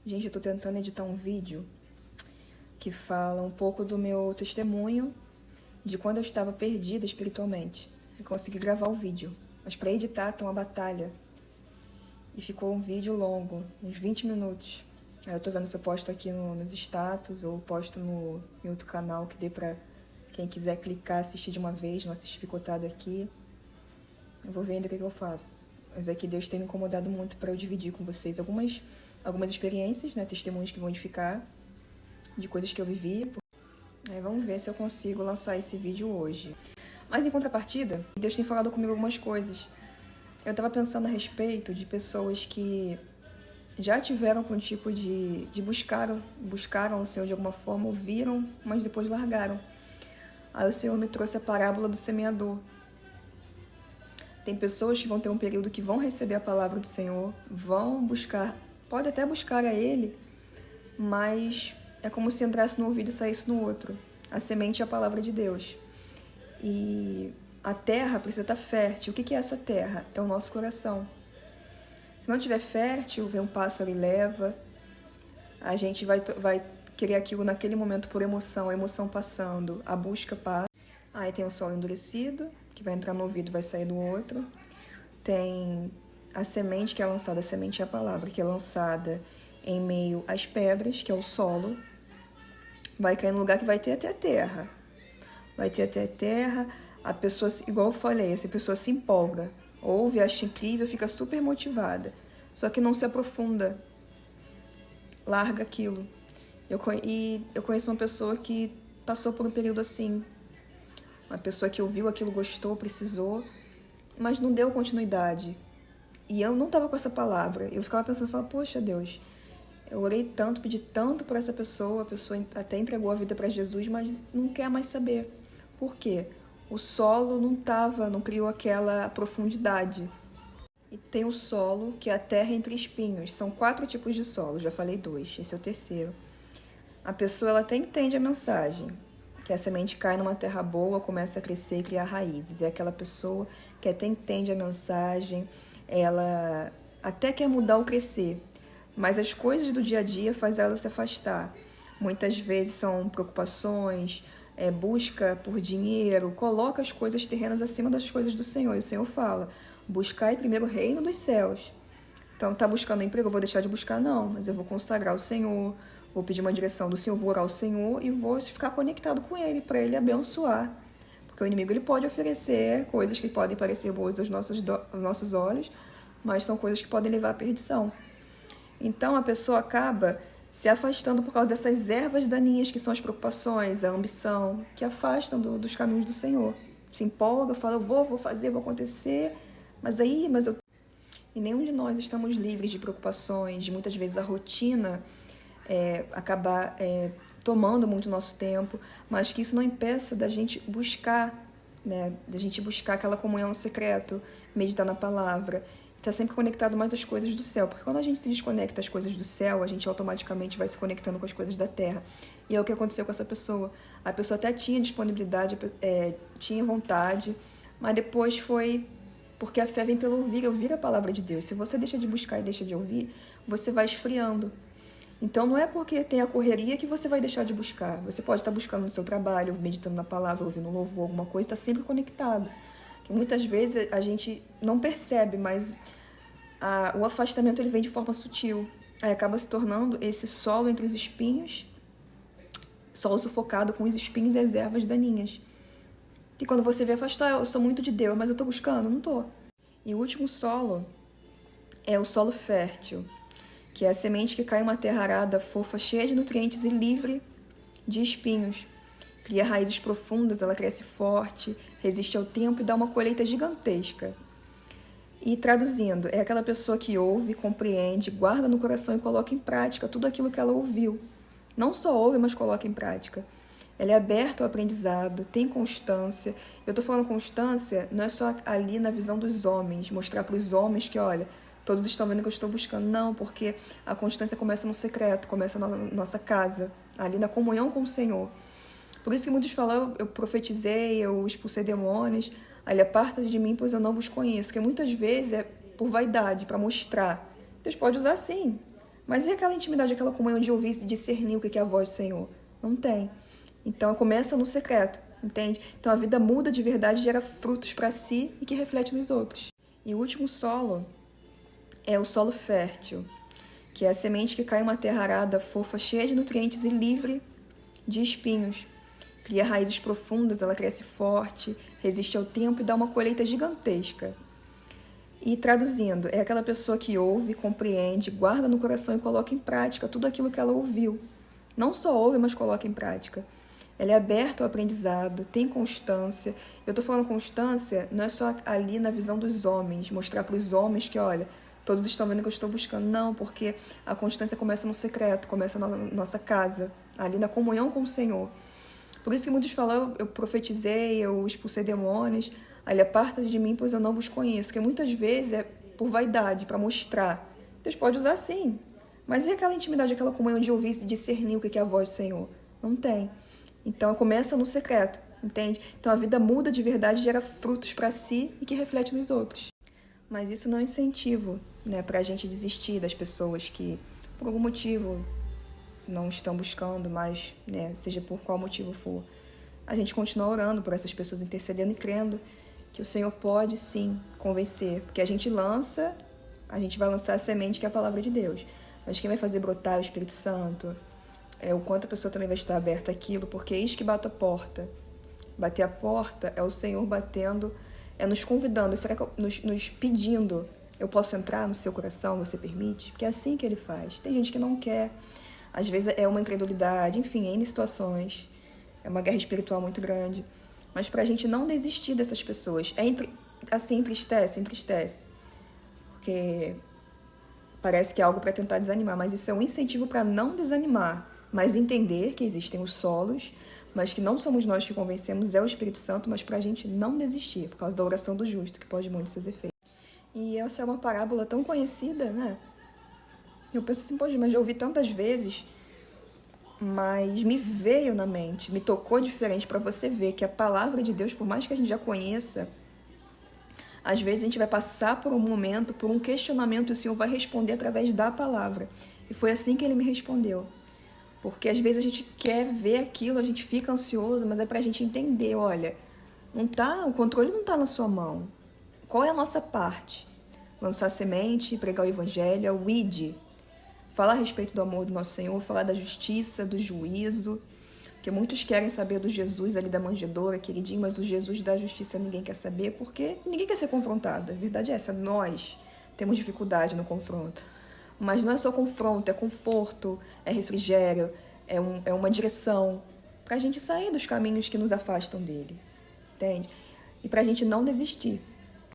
Gente, eu tô tentando editar um vídeo que fala um pouco do meu testemunho de quando eu estava perdida espiritualmente. Eu consegui gravar o vídeo, mas para editar tá uma batalha. E ficou um vídeo longo, uns 20 minutos. Aí eu tô vendo se eu posto aqui nos status ou posto em outro canal que dê pra quem quiser clicar, assistir de uma vez, não assistir picotado aqui. Eu vou vendo o que eu faço. Mas é que Deus tem me incomodado muito para eu dividir com vocês algumas experiências, né, testemunhos que vão edificar de coisas que eu vivi. Aí vamos ver se eu consigo lançar esse vídeo hoje. Mas em contrapartida, Deus tem falado comigo algumas coisas. Eu tava pensando a respeito de pessoas que já tiveram com tipo de buscaram o Senhor de alguma forma, ouviram, mas depois largaram. Aí o Senhor me trouxe a parábola do semeador. Tem pessoas que vão ter um período que vão receber a palavra do Senhor, vão buscar, pode até buscar a Ele, mas é como se entrasse no ouvido e saísse no outro. A semente é a palavra de Deus. E a terra precisa estar fértil. O que é essa terra? É o nosso coração. Se não estiver fértil, vem um pássaro e leva. A gente vai querer aquilo naquele momento por emoção, a emoção passando, a busca passa. Aí tem o solo endurecido, que vai entrar no ouvido e vai sair do outro. Tem a semente que é lançada, a semente é a palavra, que é lançada em meio às pedras, que é o solo. Vai cair no lugar que vai ter até a terra. Vai ter até a terra, a pessoa, igual eu falei, essa pessoa se empolga, ouve, acha incrível, fica super motivada, só que não se aprofunda, larga aquilo. Eu conheço uma pessoa que passou por um período assim, uma pessoa que ouviu aquilo, gostou, precisou, mas não deu continuidade. E eu não estava com essa palavra, eu ficava pensando, poxa Deus, eu orei tanto, pedi tanto por essa pessoa, a pessoa até entregou a vida para Jesus, mas não quer mais saber. Por quê? O solo não criou aquela profundidade. E tem o solo, que é a terra entre espinhos. São 4 tipos de solo, já falei 2, esse é o terceiro. A pessoa ela até entende a mensagem, que a semente cai numa terra boa, começa a crescer e criar raízes. É aquela pessoa que até entende a mensagem, ela até quer mudar ou crescer, mas as coisas do dia a dia fazem ela se afastar. Muitas vezes são preocupações, busca por dinheiro, coloca as coisas terrenas acima das coisas do Senhor. E o Senhor fala, buscai primeiro o reino dos céus. Então, tá buscando emprego, eu vou deixar de buscar? Não, mas eu vou consagrar o Senhor, vou pedir uma direção do Senhor, vou orar ao Senhor e vou ficar conectado com Ele, para Ele abençoar. Porque o inimigo ele pode oferecer coisas que podem parecer boas aos nossos olhos, mas são coisas que podem levar à perdição. Então, a pessoa acaba se afastando por causa dessas ervas daninhas que são as preocupações, a ambição, que afastam dos caminhos do Senhor. Se empolga, fala, eu vou fazer, vou acontecer, mas eu... E nenhum de nós estamos livres de preocupações, de muitas vezes a rotina acabar tomando muito nosso tempo, mas que isso não impeça da gente buscar, né, da gente buscar aquela comunhão no secreto, meditar na palavra, está sempre conectado mais às coisas do céu, porque quando a gente se desconecta às coisas do céu, a gente automaticamente vai se conectando com as coisas da terra. E é o que aconteceu com essa pessoa. A pessoa até tinha disponibilidade, tinha vontade, mas depois foi porque a fé vem pelo ouvir a palavra de Deus. Se você deixa de buscar e deixa de ouvir, você vai esfriando. Então não é porque tem a correria que você vai deixar de buscar. Você pode estar buscando no seu trabalho, meditando na palavra, ouvindo um louvor, alguma coisa, está sempre conectado. Que muitas vezes a gente não percebe, mas o afastamento ele vem de forma sutil. Aí acaba se tornando esse solo entre os espinhos, solo sufocado com os espinhos e as ervas daninhas. E quando você vê afastar, eu sou muito de Deus, mas eu estou buscando? Não estou. E o último solo é o solo fértil, que é a semente que cai em uma terra arada, fofa, cheia de nutrientes e livre de espinhos. Cria raízes profundas, ela cresce forte, resiste ao tempo e dá uma colheita gigantesca. E traduzindo, é aquela pessoa que ouve, compreende, guarda no coração e coloca em prática tudo aquilo que ela ouviu. Não só ouve, mas coloca em prática. Ela é aberta ao aprendizado, tem constância. Eu estou falando constância, não é só ali na visão dos homens, mostrar para os homens que, olha, todos estão vendo que eu estou buscando. Não, porque a constância começa no secreto, começa na nossa casa, ali na comunhão com o Senhor. Por isso que muitos falam, eu profetizei, eu expulsei demônios, aí aparta de mim, pois eu não vos conheço. Porque muitas vezes é por vaidade, para mostrar. Deus pode usar sim, Mas e aquela intimidade, aquela comunhão de ouvir e discernir o que é a voz do Senhor? Não tem. Então começa no secreto, entende? Então a vida muda de verdade, gera frutos para si e que reflete nos outros. E o último solo é o solo fértil, que é a semente que cai em uma terra arada, fofa, cheia de nutrientes e livre de espinhos. Cria raízes profundas, ela cresce forte, resiste ao tempo e dá uma colheita gigantesca. E traduzindo, é aquela pessoa que ouve, compreende, guarda no coração e coloca em prática tudo aquilo que ela ouviu. Não só ouve, mas coloca em prática. Ela é aberta ao aprendizado, tem constância. Eu estou falando constância, não é só ali na visão dos homens, mostrar para os homens que, olha, todos estão vendo que eu estou buscando. Não, porque a constância começa no secreto, começa na nossa casa, ali na comunhão com o Senhor. Por isso que muitos falam, eu profetizei, eu expulsei demônios, aí aparta de mim, pois eu não vos conheço. Porque muitas vezes é por vaidade, para mostrar. Deus pode usar sim. Mas e aquela intimidade, aquela comunhão de ouvir e discernir o que é a voz do Senhor? Não tem. Então começa no secreto, entende? Então a vida muda de verdade, gera frutos para si e que reflete nos outros. Mas isso não é incentivo, né, para a gente desistir das pessoas que, por algum motivo, não estão buscando mais, né, seja por qual motivo for. A gente continua orando por essas pessoas, intercedendo e crendo que o Senhor pode sim convencer, porque a gente vai lançar a semente que é a palavra de Deus. Mas quem vai fazer brotar é o Espírito Santo, o quanto a pessoa também vai estar aberta àquilo, porque eis que bato a porta. Bater a porta é o Senhor batendo, é nos convidando, nos pedindo. Eu posso entrar no seu coração, você permite? Porque é assim que Ele faz. Tem gente que não quer, às vezes é uma incredulidade, enfim, N situações. É uma guerra espiritual muito grande. Mas pra gente não desistir dessas pessoas. Assim, entristece. Porque parece que é algo para tentar desanimar, mas isso é um incentivo para não desanimar. Mas entender que existem os solos, mas que não somos nós que convencemos, é o Espírito Santo, mas para a gente não desistir, por causa da oração do justo, que pode muito seus efeitos. E essa é uma parábola tão conhecida, né? Eu penso assim, poxa, mas já ouvi tantas vezes, mas me veio na mente, me tocou diferente para você ver que a palavra de Deus, por mais que a gente já conheça, às vezes a gente vai passar por um momento, por um questionamento, e o Senhor vai responder através da palavra. E foi assim que Ele me respondeu. Porque às vezes a gente quer ver aquilo, a gente fica ansioso, mas é pra gente entender, olha, o controle não tá na sua mão. Qual é a nossa parte? Lançar semente, pregar o evangelho, é o ID. Falar a respeito do amor do nosso Senhor, falar da justiça, do juízo. Porque muitos querem saber do Jesus ali da manjedoura, queridinho, mas o Jesus da justiça ninguém quer saber, porque ninguém quer ser confrontado. A verdade é essa, nós temos dificuldade no confronto. Mas não é só confronto, é conforto, é refrigério, é uma direção para a gente sair dos caminhos que nos afastam dele, entende? E para a gente não desistir.